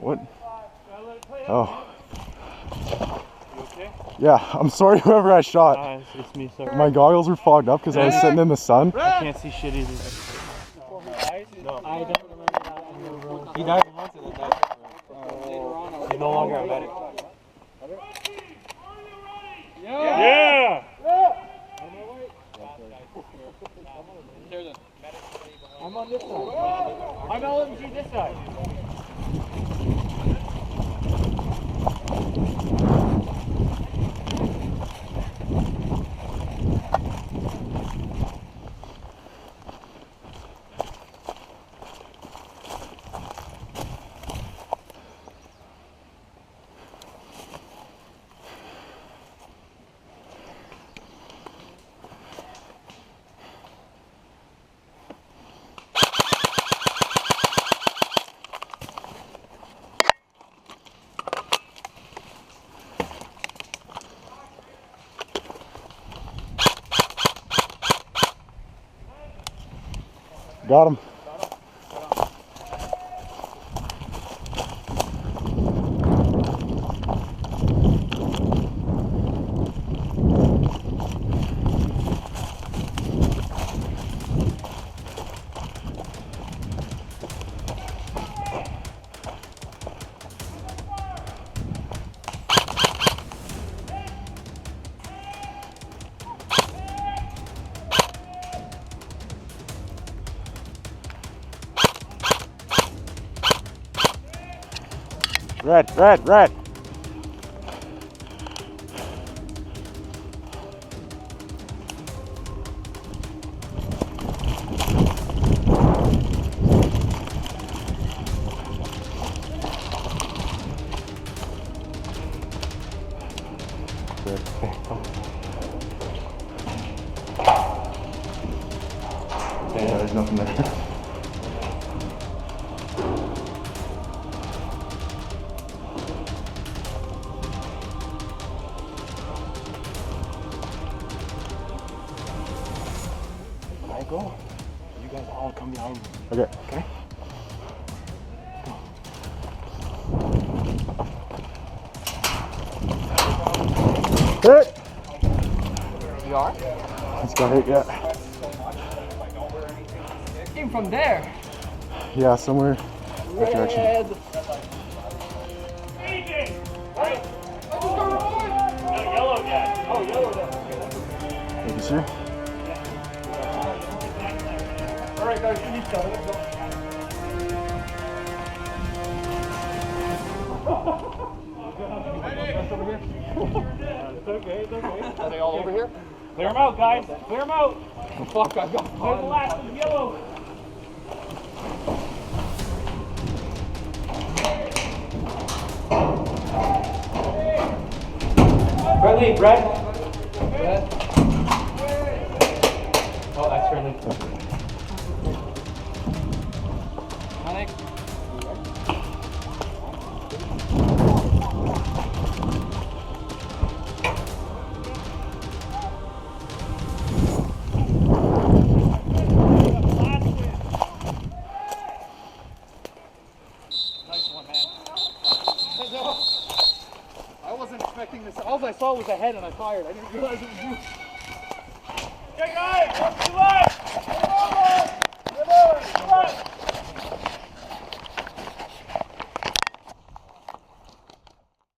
What? Oh. You okay? Yeah, I'm sorry whoever I shot. It's me, sorry. My goggles were fogged up because I was sitting in the sun. I can't see shit either. No. I don't remember that. He died once and then died. He's no longer a medic. Yeah! I'm on this side. I'm LMG this side. Got him. Red, red, red. Yeah, there's nothing there. Go. You guys all come behind me. Okay. Okay? Hit! You are? It's got hit yet. Came from there. Yeah, somewhere. That direction. Red. Yellow guy. Oh, yellow guy. Thank you, sir. All right, guys, finish that. Let's go. It's okay, it's okay. Are they all over here? Clear them out, guys. Clear them out. Fuck, I got caught. There's the last one, yellow. Friendly, Brett. Brett. Oh, that's friendly. Malik. I wasn't expecting this. All I saw was a head and I fired. I didn't realize it was you. Okay, guys!